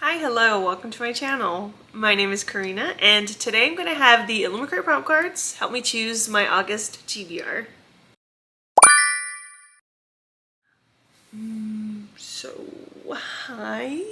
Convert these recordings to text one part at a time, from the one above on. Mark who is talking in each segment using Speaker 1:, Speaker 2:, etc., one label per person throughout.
Speaker 1: Hi, hello, welcome to my channel. My name is Karina, and today I'm going to have the Illumicrate prompt cards help me choose my August TBR. Hi,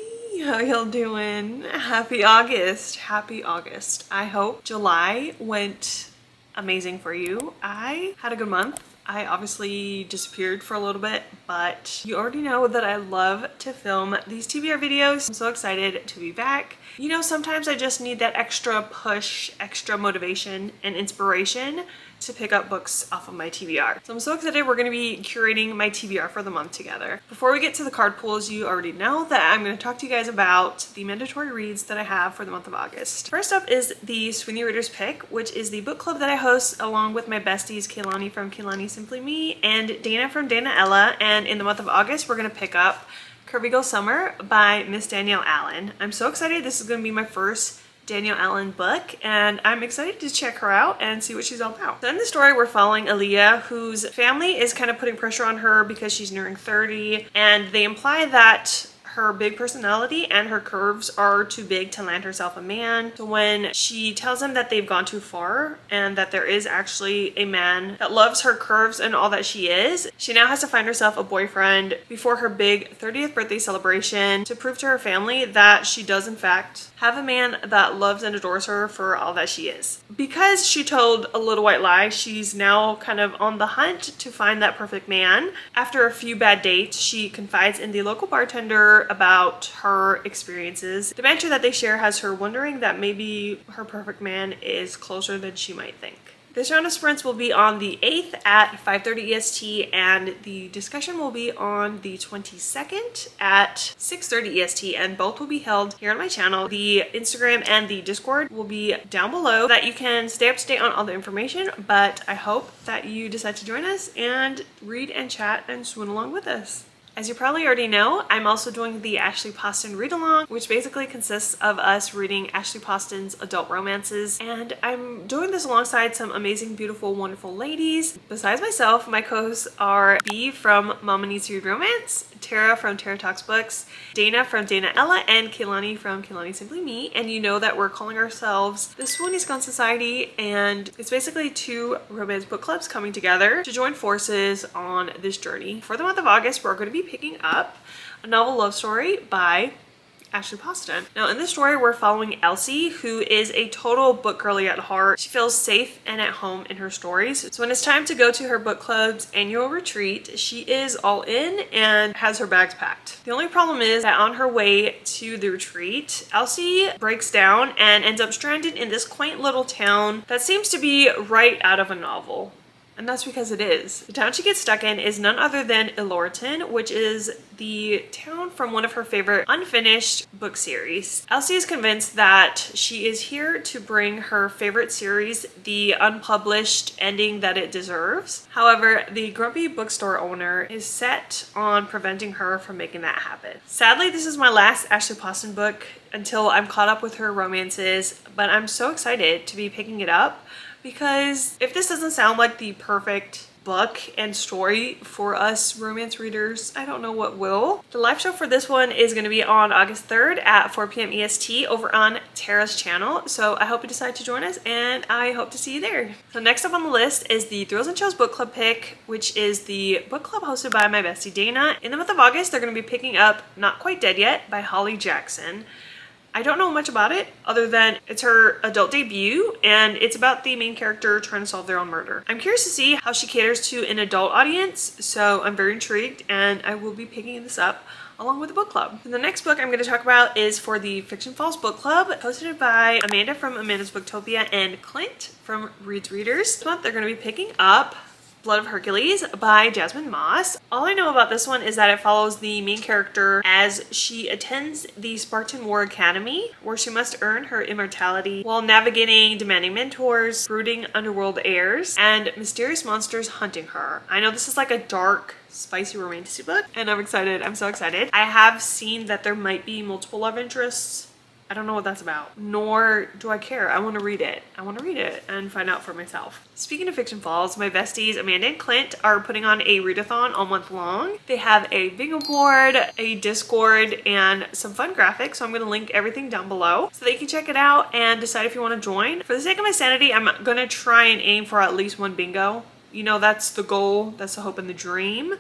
Speaker 1: how y'all doing? Happy August, happy August. I hope July went amazing for you. I had a good month. I obviously disappeared for a little bit, but you already know that I love to film these TBR videos. I'm so excited to be back. You know, sometimes I just need that extra push, extra motivation and inspiration to pick up books off of my TBR. So I'm so excited we're going to be curating my TBR for the month together. Before we get to the card pulls, you already know that I'm going to talk to you guys about the mandatory reads that I have for the month of August. First up is the Swoony Readers pick, which is the book club that I host along with my besties KAYLANI from KAYLANI Simply Me and Dana from Dana Ella. And in the month of August, we're going to pick up Curvy Girl Summer by Miss Danielle Allen. I'm so excited. This is going to be my first Danielle Allen book, and I'm excited to check her out and see what she's all about. So in the story, we're following Aaliyah, whose family is kind of putting pressure on her because she's nearing 30, and they imply that her big personality and her curves are too big to land herself a man. So when she tells them that they've gone too far and that there is actually a man that loves her curves and all that she is, she now has to find herself a boyfriend before her big 30th birthday celebration to prove to her family that she does in fact have a man that loves and adores her for all that she is. Because she told a little white lie, she's now kind of on the hunt to find that perfect man. After a few bad dates, she confides in the local bartender about her experiences. The banter that they share has her wondering that maybe her perfect man is closer than she might think. This round of sprints will be on the 8th at 5:30 EST, and the discussion will be on the 22nd at 6:30 EST, and both will be held here on my channel. The Instagram and the Discord will be down below so that you can stay up to date on all the information, but I hope that you decide to join us and read and chat and swoon along with us. As you probably already know, I'm also doing the Ashley Poston read-along, which basically consists of us reading Ashley Poston's adult romances, and I'm doing this alongside some amazing, beautiful, wonderful ladies. Besides myself, my co-hosts are B from Mama Needs to Read Romance, Tara from Tara Talks Books, Dana from Dana Ella, and KAYLANI from KAYLANI Simply Me. And you know that we're calling ourselves the Swoony Scone Society, and it's basically two romance book clubs coming together to join forces on this journey. For the month of August, we're going to be picking up a novel love story by Ashley Poston. Now in this story, we're following Elsie, who is a total book girly at heart. She feels safe and at home in her stories. So when it's time to go to her book club's annual retreat, she is all in and has her bags packed. The only problem is that on her way to the retreat, Elsie breaks down and ends up stranded in this quaint little town that seems to be right out of a novel. And that's because it is. The town she gets stuck in is none other than Illumicrate, which is the town from one of her favorite unfinished book series. Elsie is convinced that she is here to bring her favorite series the unpublished ending that it deserves. However, the grumpy bookstore owner is set on preventing her from making that happen. Sadly, this is my last Ashley Poston book until I'm caught up with her romances, but I'm so excited to be picking it up, because if this doesn't sound like the perfect book and story for us romance readers, I don't know what will. The live show for this one is going to be on August 3rd at 4 p.m. EST over on Tara's channel, so I hope you decide to join us, and I hope to see you there. So next up on the list is the Thrills and Chills book club pick, which is the book club hosted by my bestie Dana. In the month of August, they're going to be picking up Not Quite Dead Yet by Holly Jackson. I don't know much about it other than it's her adult debut, and it's about the main character trying to solve their own murder. I'm curious to see how she caters to an adult audience, so I'm very intrigued, and I will be picking this up along with the book club. And the next book I'm going to talk about is for the Fiction Falls book club, hosted by Amanda from Amanda's Booktopia and Clint from Readers. This month they're going to be picking up Blood of Hercules by Jasmine Moss. All I know about this one is that it follows the main character as she attends the Spartan War Academy, where she must earn her immortality while navigating demanding mentors, brooding underworld heirs, and mysterious monsters hunting her. I know this is like a dark, spicy romantic book, and I'm excited. I'm so excited. I have seen that there might be multiple love interests I don't know what that's about, nor do I care. I want to read it. I want to read it and find out for myself. Speaking of Fiction Falls, my besties Amanda and Clint are putting on a readathon all month long. They have a bingo board, a Discord, and some fun graphics. So I'm going to link everything down below so that you can check it out and decide if you want to join. For the sake of my sanity, I'm going to try and aim for at least one bingo. You know, that's the goal, that's the hope and the dream.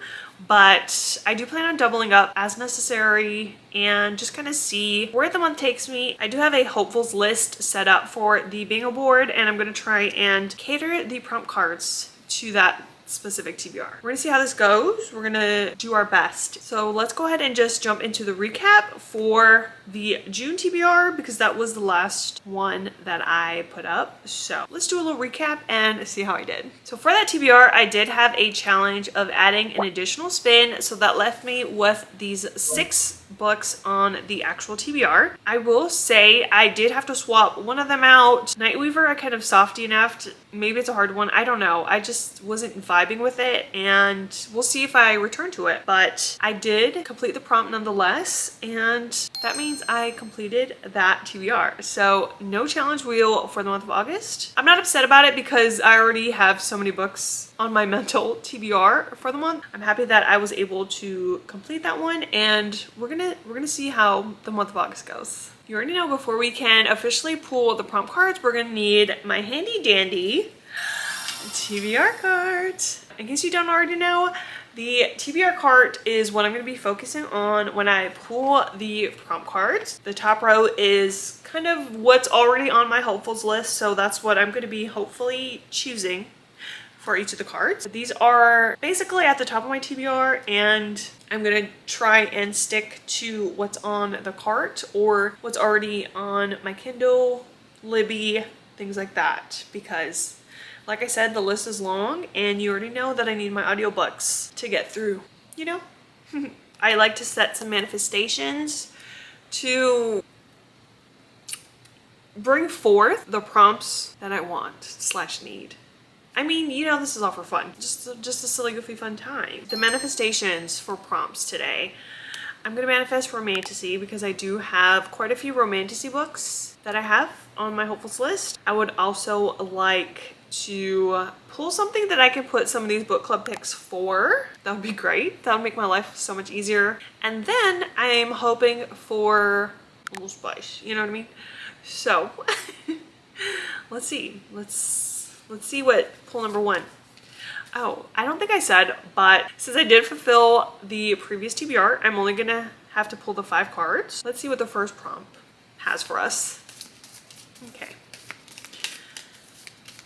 Speaker 1: But I do plan on doubling up as necessary and just kind of see where the month takes me. I do have a hopefuls list set up for the bingo board, and I'm going to try and cater the prompt cards to that specific TBR. We're gonna see how this goes. We're gonna do our best. So let's go ahead and just jump into the recap for the June TBR, because that was the last one that I put up. So let's do a little recap and see how I did. So for that TBR, I did have a challenge of adding an additional spin. So that left me with these 6 books on the actual TBR. I will say I did have to swap one of them out. Nightweaver, I kind of softy enough. Maybe it's a hard one. I don't know. I just wasn't vibing with it, and we'll see if I return to it. But I did complete the prompt nonetheless, and that means I completed that TBR. So no challenge wheel for the month of August. I'm not upset about it because I already have so many books on my mental TBR for the month. I'm happy that I was able to complete that one, and we're gonna see how the month of August goes. You already know, before we can officially pull the prompt cards, we're gonna need my handy dandy TBR card. In case you don't already know, the TBR card is what I'm going to be focusing on when I pull the prompt cards. The top row is kind of what's already on my hopefuls list, so that's what I'm going to be hopefully choosing for each of the cards. These are basically at the top of my TBR, and I'm going to try and stick to what's on the cart or what's already on my Kindle, Libby, things like that, because like I said, the list is long, and you already know that I need my audiobooks to get through, you know? I like to set some manifestations to bring forth the prompts that I want / need. I mean, you know, this is all for fun. Just a silly, goofy, fun time. The manifestations for prompts today. I'm going to manifest romantasy because I do have quite a few romantasy books that I have on my hopefuls list. I would also like to pull something that I can put some of these book club picks for. That would be great. That would make my life so much easier. And then I'm hoping for a little spice, you know what I mean? So let's see. Let's see what pull number 1. Oh, I don't think I said, but since I did fulfill the previous TBR, I'm only gonna have to pull the 5 cards. Let's see what the first prompt has for us. Okay.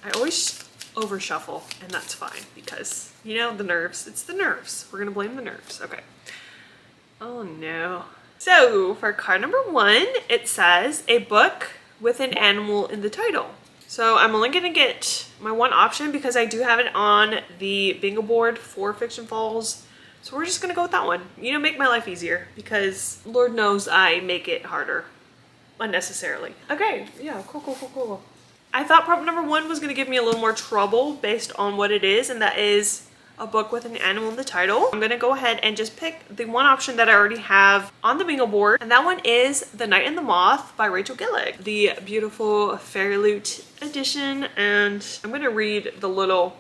Speaker 1: I always over shuffle, and that's fine because, you know, the nerves. It's the nerves. We're gonna blame the nerves. Okay. Oh no. So for card number 1, it says a book with an animal in the title. So I'm only gonna get my one option because I do have it on the bingo board for Fiction Falls. So we're just gonna go with that one. You know, make my life easier, because Lord knows I make it harder unnecessarily. Okay, yeah, cool. I thought prompt number 1 was going to give me a little more trouble based on what it is, and that is a book with an animal in the title. I'm going to go ahead and just pick the one option that I already have on the bingo board, and that one is The Night and the Moth by Rachel Gillig, the beautiful Fairy Loot edition. And I'm going to read the little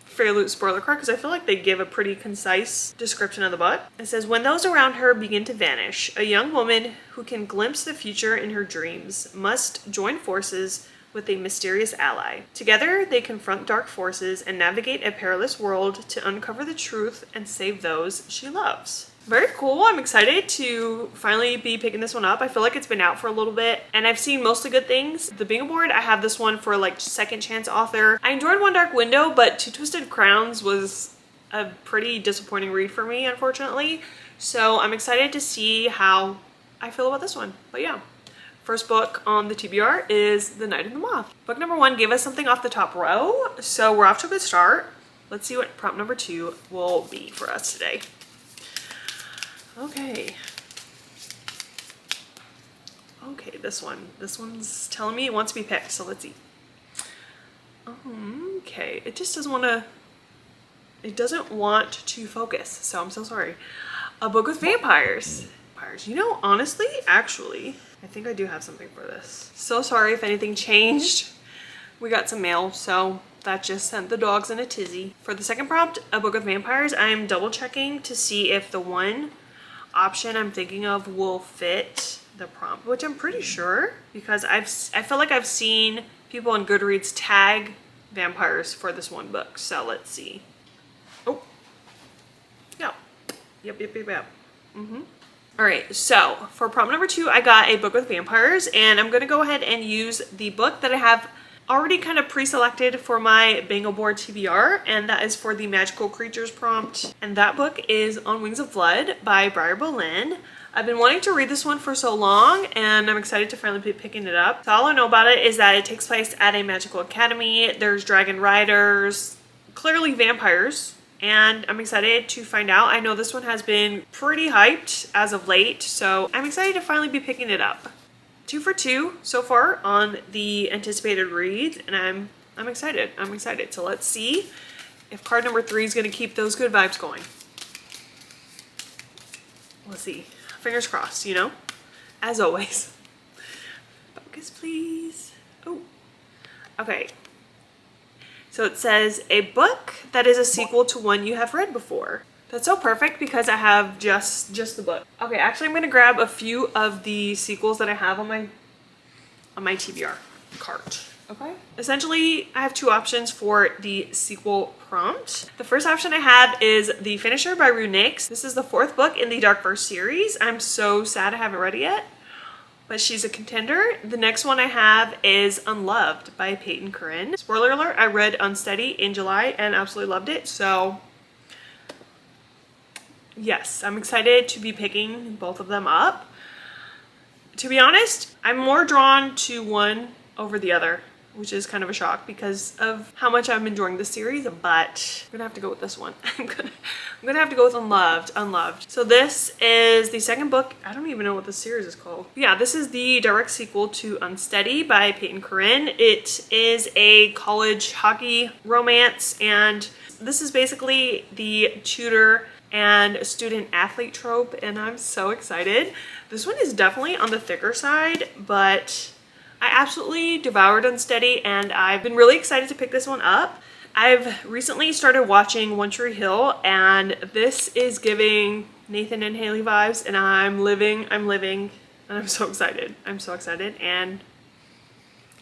Speaker 1: Fairy Loot spoiler card because I feel like they give a pretty concise description of the book. It says, when those around her begin to vanish, a young woman who can glimpse the future in her dreams must join forces with a mysterious ally. Together, they confront dark forces and navigate a perilous world to uncover the truth and save those she loves. Very cool. I'm excited to finally be picking this one up. I feel like it's been out for a little bit, and I've seen mostly good things. The bingo board, I have this one for like second chance author. I enjoyed One Dark Window, but Two Twisted Crowns was a pretty disappointing read for me, unfortunately. So I'm excited to see how I feel about this one. But yeah. First book on the TBR is The Night and the Moth. Book number 1 gave us something off the top row, so we're off to a good start. Let's see what prompt number 2 will be for us today. Okay, this one's telling me it wants to be picked, so let's see. Okay, it just doesn't want to focus, so I'm so sorry. A book with vampires. You know, honestly, actually, I think I do have something for this. So sorry if anything changed. We got some mail, so that just sent the dogs in a tizzy. For the second prompt, A Book with Vampires, I'm double checking to see if the one option I'm thinking of will fit the prompt, which I'm pretty sure, because I feel like I've seen people on Goodreads tag vampires for this one book. So let's see. Oh, yeah. Yep. All right, so for prompt number 2, I got A Book with Vampires, and I'm gonna go ahead and use the book that I have already kind of pre-selected for my bingo board TBR, and that is for the magical creatures prompt. And that book is On Wings of Blood by Briar Boleyn. I've been wanting to read this one for so long, and I'm excited to finally be picking it up. So all I know about it is that it takes place at a magical academy. There's dragon riders, clearly vampires, and I'm excited to find out. I know this one has been pretty hyped as of late, so I'm excited to finally be picking it up. 2 for 2 so far on the anticipated reads, and I'm excited. I'm excited. So let's see if card number 3 is going to keep those good vibes going. Let's see. Fingers crossed, you know, as always. Focus, please. Oh, okay. So it says a book that is a sequel to one you have read before. That's so perfect because I have just the book. Okay, actually I'm gonna grab a few of the sequels that I have on my TBR cart. Okay. Essentially, I have 2 options for the sequel prompt. The first option I have is The Finisher by Runix. This is the 4th book in the Dark Verse series. I'm so sad I haven't read it yet, but she's a contender. The next one I have is Unloved by Peyton Corinne. Spoiler alert, I read Unsteady in July and absolutely loved it, so yes, I'm excited to be picking both of them up. To be honest, I'm more drawn to one over the other, which is kind of a shock because of how much I'm enjoying this series, but I'm gonna have to go with this one. I'm gonna have to go with Unloved. So this is the second book. I don't even know what the series is called. Yeah, this is the direct sequel to Unsteady by Peyton Corinne. It is a college hockey romance, and this is basically the tutor and student athlete trope, and I'm so excited. This one is definitely on the thicker side, but I absolutely devoured Unsteady, and I've been really excited to pick this one up. I've recently started watching One Tree Hill, and this is giving Nathan and Haley vibes, and I'm living, and I'm so excited. I'm so excited, and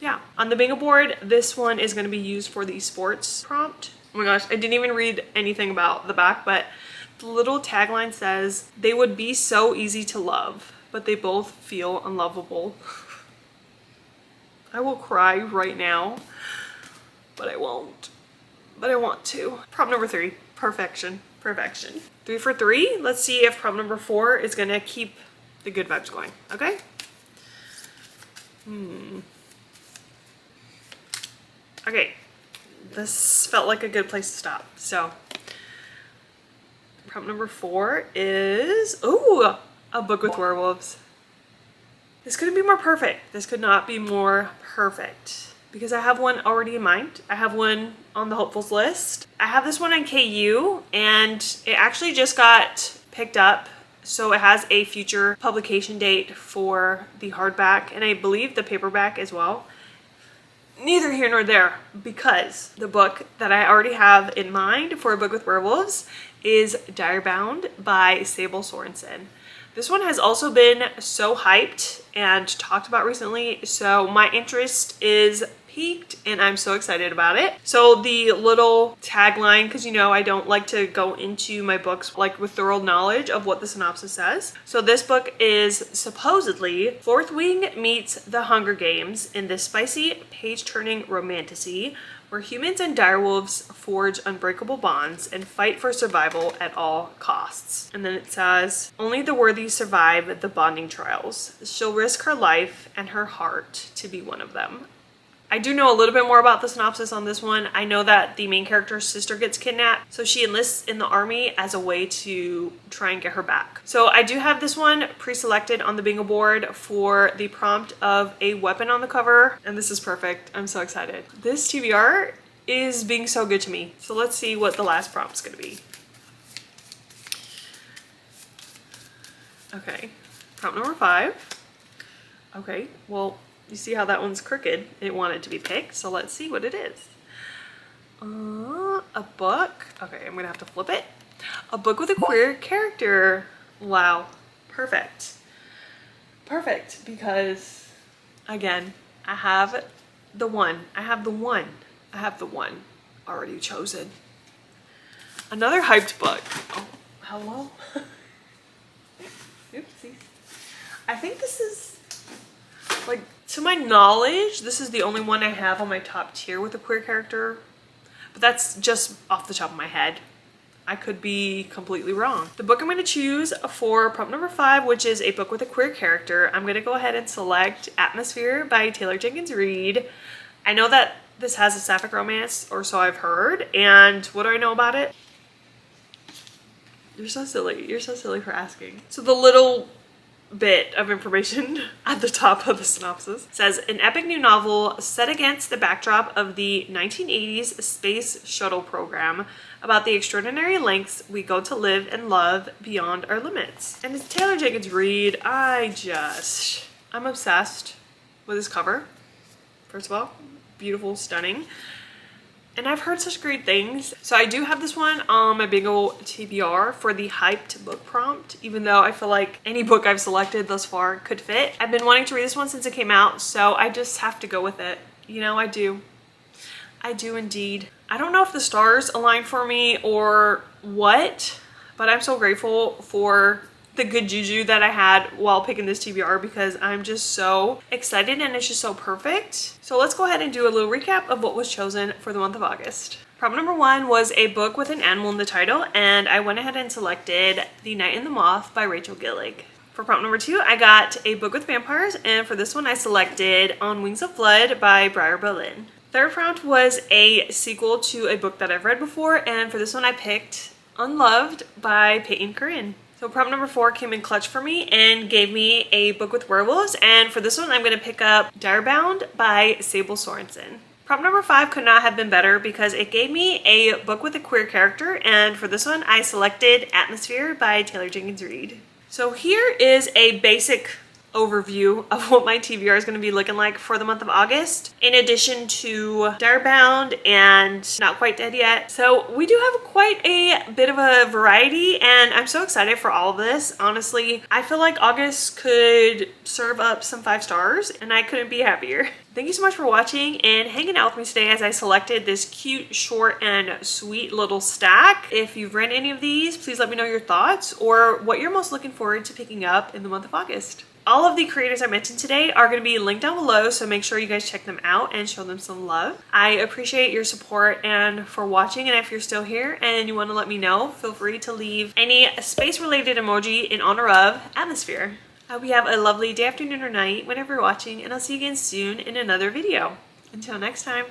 Speaker 1: yeah. On the bingo board, this one is going to be used for the sports prompt. Oh my gosh, I didn't even read anything about the back, but the little tagline says, "They would be so easy to love, but they both feel unlovable." I will cry right now, but I won't. But I want to. Prompt number 3, perfection. 3 for 3. Let's see if prompt number 4 is gonna keep the good vibes going, okay? Okay, this felt like a good place to stop. So, prompt number 4 is, ooh, A Book with Werewolves. This couldn't be more perfect. This could not be more perfect because I have one already in mind. I have one on the hopefuls list. I have this one on KU, and it actually just got picked up. So it has a future publication date for the hardback, and I believe the paperback as well. Neither here nor there, because the book that I already have in mind for A Book with Werewolves is Direbound by Sable Sorensen. This one has also been so hyped and talked about recently, so my interest is peaked and I'm so excited about it. So the little tagline, because you know I don't like to go into my books like with thorough knowledge of what the synopsis says. So this book is supposedly Fourth Wing meets The Hunger Games in this spicy, page-turning romantasy where humans and direwolves forge unbreakable bonds and fight for survival at all costs. And then it says, only the worthy survive the bonding trials. She'll risk her life and her heart to be one of them. I do know a little bit more about the synopsis on this one. I know that the main character's sister gets kidnapped, so she enlists in the army as a way to try and get her back. So I do have this one pre-selected on the bingo board for the prompt of a weapon on the cover, and this is perfect. I'm so excited. This TBR is being so good to me. So let's see what the last prompt's gonna be. Okay, prompt number 5. Okay, well, you see how that one's crooked? It wanted to be picked, so let's see what it is. A book. Okay, I'm gonna have to flip it. A book with a queer character. Wow, perfect. Perfect, because again, I have the one. I have the one already chosen. Another hyped book. Oh, hello. Oopsies. I think this is, like, to my knowledge, this is the only one I have on my top tier with a queer character. But that's just off the top of my head. I could be completely wrong. The book I'm going to choose for prompt number 5, which is a book with a queer character, I'm going to go ahead and select Atmosphere by Taylor Jenkins Reid. I know that this has a sapphic romance, or so I've heard, and what do I know about it? You're so silly. You're so silly for asking. So the little bit of information at the top of the synopsis says, an epic new novel set against the backdrop of the 1980s space shuttle program about the extraordinary lengths we go to live and love beyond our limits. And it's Taylor Jenkins Reid. I'm obsessed with this cover. First of all, beautiful, stunning. And I've heard such great things. So I do have this one on my big old TBR for the hyped book prompt, even though I feel like any book I've selected thus far could fit. I've been wanting to read this one since it came out, so I just have to go with it. You know, I do. I do indeed. I don't know if the stars align for me or what, but I'm so grateful for the good juju that I had while picking this TBR because I'm just so excited and it's just so perfect. So let's go ahead and do a little recap of what was chosen for the month of August. Prompt number 1 was a book with an animal in the title, and I went ahead and selected The Night and the Moth by Rachel Gillig. For prompt number 2, I got a book with vampires, and for this one I selected On Wings of Blood by Briar Berlin. Third prompt was a sequel to a book that I've read before, and for this one I picked Unloved by Peyton Corinne. So prompt number 4 came in clutch for me and gave me a book with werewolves, and for this one I'm going to pick up Direbound by Sable Sorensen. Prompt number 5 could not have been better because it gave me a book with a queer character, and for this one I selected Atmosphere by Taylor Jenkins Reid. So here is a basic overview of what my TBR is going to be looking like for the month of August, in addition to Direbound and Not Quite Dead Yet. So we do have quite a bit of a variety, and I'm so excited for all of this. Honestly, I feel like August could serve up some 5 stars, and I couldn't be happier. Thank you so much for watching and hanging out with me today as I selected this cute, short, and sweet little stack. If you've read any of these, please let me know your thoughts or what you're most looking forward to picking up in the month of August. All of the creators I mentioned today are going to be linked down below, so make sure you guys check them out and show them some love. I appreciate your support and for watching, and if you're still here and you want to let me know, feel free to leave any space-related emoji in honor of Atmosphere. I hope you have a lovely day, afternoon, or night whenever you're watching, and I'll see you again soon in another video. Until next time.